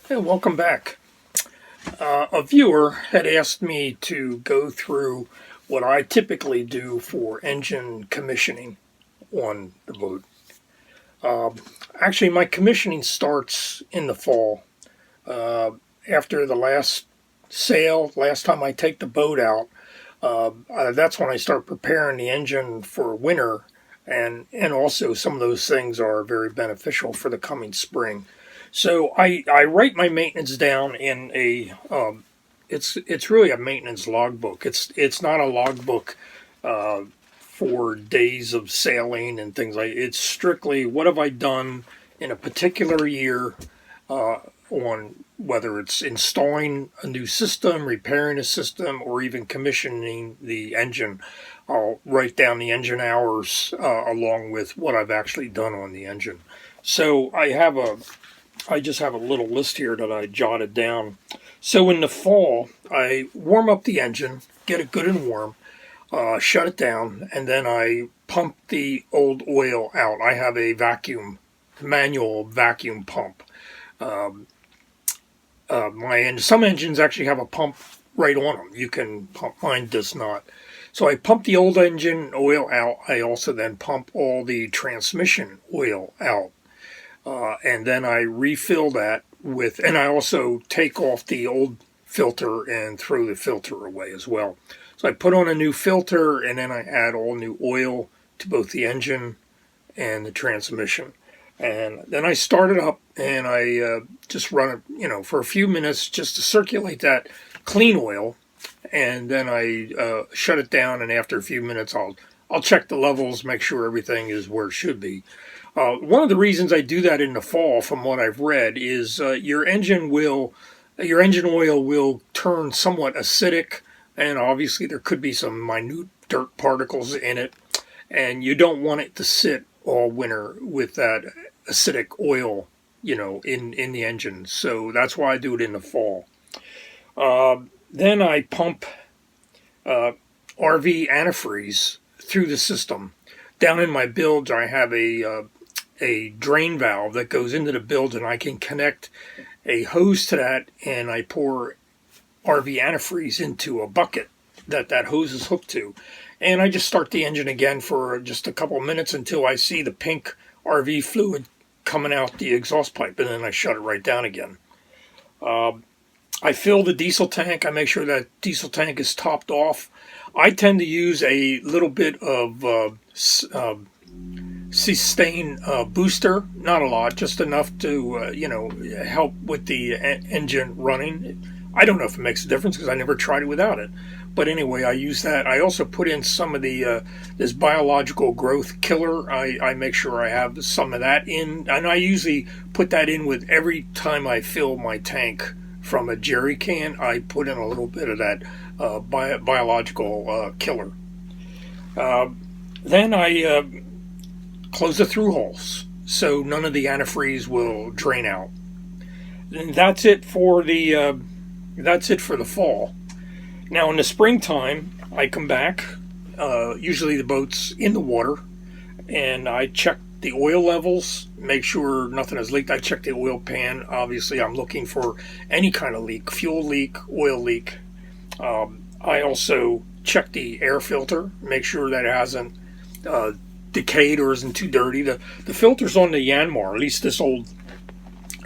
Hey, welcome back. A viewer had asked me to go through what I typically do for engine commissioning on the boat. Uh, Actually, my commissioning starts in the fall. Uh, After the last sail, last time I take the boat out, that's when I start preparing the engine for winter, and also some of those things are very beneficial for the coming spring. So I write my maintenance down in a it's really a maintenance logbook. It's not a logbook uh, for days of sailing and things like. It's strictly what have I done in a particular year, uh, on whether it's installing a new system, repairing a system, or even commissioning the engine. I'll write down the engine hours along with what I've actually done on the engine. So I just have a little list here that I jotted down. So in the fall, I warm up the engine, get it good and warm, shut it down, and then I pump the old oil out. I have a manual vacuum pump. Um, some engines actually have a pump right on them. You can pump. Mine does not. So I pump the old engine oil out. I also then pump all the transmission oil out. And then I refill that with, and I also take off the old filter and throw the filter away as well. So I put on a new filter and then I add all new oil to both the engine and the transmission. And then I start it up and I just run it, for a few minutes just to circulate that clean oil. And then I shut it down. And after a few minutes, I'll check the levels, make sure everything is where it should be. One of the reasons I do that in the fall, from what I've read, is your engine oil will turn somewhat acidic, and obviously there could be some minute dirt particles in it, and you don't want it to sit all winter with that acidic oil, in the engine. So that's why I do it in the fall. Then I pump RV antifreeze through the system. Down in my bilge, I have a drain valve that goes into the bilge, and I can connect a hose to that, and I pour RV antifreeze into a bucket that hose is hooked to. And I just start the engine again for just a couple of minutes until I see the pink RV fluid coming out the exhaust pipe, and then I shut it right down again. I fill the diesel tank. I make sure that diesel tank is topped off. I tend to use a little bit of Sustain booster, not a lot, just enough to help with the engine running. I don't know if it makes a difference because I never tried it without it, but anyway, I use that. I also put in some of the this biological growth killer. I make sure I have some of that in, and I usually put that in with every time I fill my tank from a jerry can. I put in a little bit of that biological killer. Then I close the through holes so none of the antifreeze will drain out. And that's it for the fall. Now in the springtime, I come back. Usually the boat's in the water, and I check the oil levels, make sure nothing has leaked. I check the oil pan. Obviously, I'm looking for any kind of leak, fuel leak, oil leak. I also check the air filter, make sure that it hasn't decayed or isn't too dirty. The filters on the Yanmar, at least this old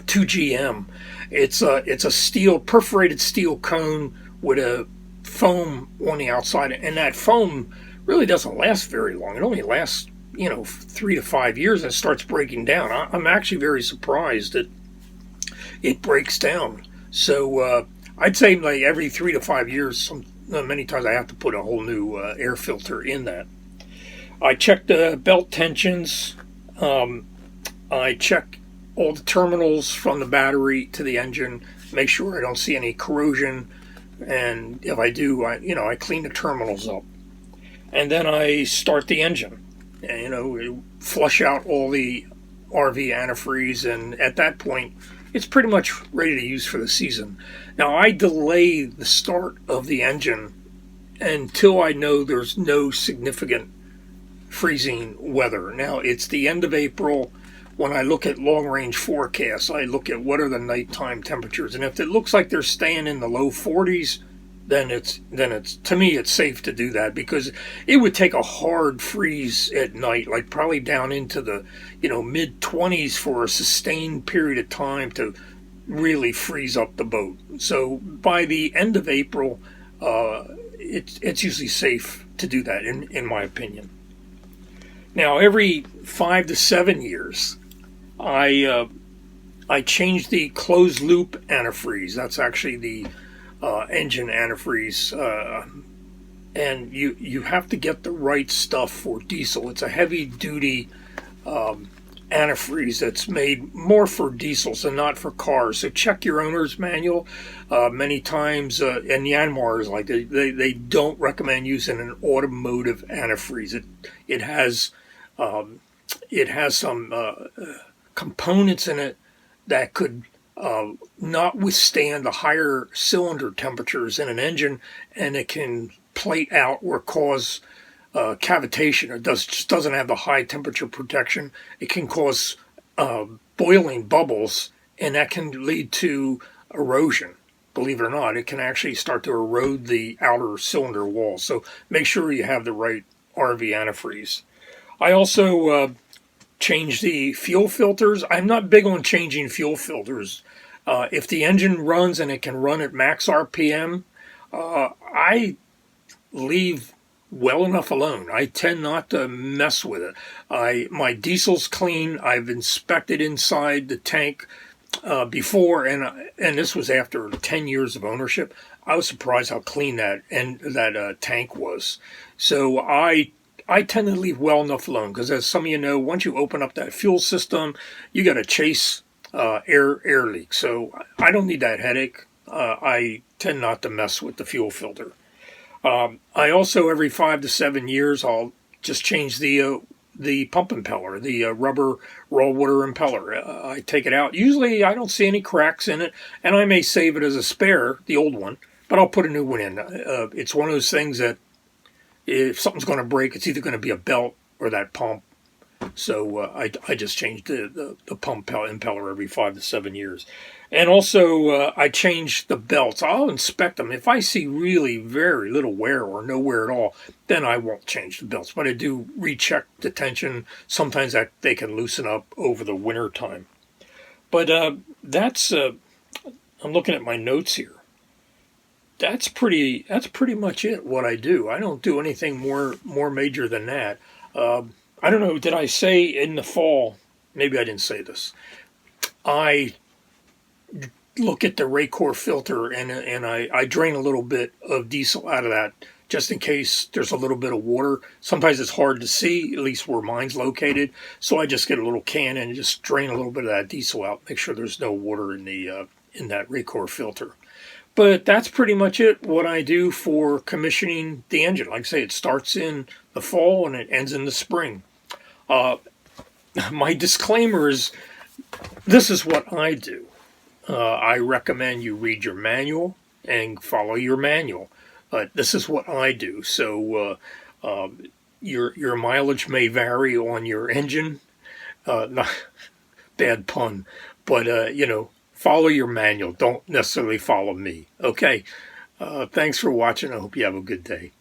2GM, it's a steel, perforated steel cone with a foam on the outside, and that foam really doesn't last very long. It only lasts 3 to 5 years, and it starts breaking down. I'm actually very surprised that it breaks down. So I'd say like every 3 to 5 years, many times I have to put a whole new air filter in that. I check the belt tensions. I check all the terminals from the battery to the engine, make sure I don't see any corrosion, and if I do, I clean the terminals up, and then I start the engine. And, flush out all the RV antifreeze, and at that point, it's pretty much ready to use for the season. Now, I delay the start of the engine until I know there's no significant freezing weather. Now, it's the end of April. when I look at long-range forecasts, I look at what are the nighttime temperatures, and if it looks like they're staying in the low 40s, then it's to me it's safe to do that, because it would take a hard freeze at night, like probably down into the mid 20s for a sustained period of time to really freeze up the boat. So by the end of April, it's usually safe to do that, in my opinion. Now, every 5 to 7 years, I change the closed loop antifreeze. That's actually the engine antifreeze, and you have to get the right stuff for diesel. It's a heavy duty antifreeze that's made more for diesels and not for cars. So check your owner's manual. Many times, and Yanmar is like they don't recommend using an automotive antifreeze. It has some components in it that could not withstand the higher cylinder temperatures in an engine, and it can plate out or cause cavitation. It just doesn't have the high temperature protection. It can cause boiling bubbles, and that can lead to erosion. Believe it or not, it can actually start to erode the outer cylinder wall. So make sure you have the right RV antifreeze. I also change the fuel filters. I'm not big on changing fuel filters. If the engine runs and it can run at max RPM, I leave well enough alone. I tend not to mess with it. My diesel's clean. I've inspected inside the tank before, and this was after 10 years of ownership. I was surprised how clean that tank was. So I tend to leave well enough alone, because as some of you know, once you open up that fuel system, you got to chase air leaks. So I don't need that headache. I tend not to mess with the fuel filter. I also, every 5 to 7 years, I'll just change the pump impeller, the rubber roll water impeller. I take it out. Usually I don't see any cracks in it, and I may save it as a spare, the old one, but I'll put a new one in. It's one of those things that if something's going to break, it's either going to be a belt or that pump. So I just change the pump impeller every 5 to 7 years. And also I change the belts. I'll inspect them. If I see really very little wear or no wear at all, then I won't change the belts. But I do recheck the tension. Sometimes they can loosen up over the winter time. But that's I'm looking at my notes here. That's pretty much it, what I do. I don't do anything more major than that. I don't know, did I say in the fall, maybe I didn't say this, I look at the Raycor filter and I drain a little bit of diesel out of that, just in case there's a little bit of water. Sometimes it's hard to see, at least where mine's located, so I just get a little can and just drain a little bit of that diesel out, make sure there's no water in that Raycor filter. But that's pretty much it, what I do for commissioning the engine. Like I say, it starts in the fall and it ends in the spring. My disclaimer is, this is what I do. I recommend you read your manual and follow your manual. This is what I do. So your mileage may vary on your engine. Not bad pun, but follow your manual. Don't necessarily follow me. Okay. Thanks for watching. I hope you have a good day.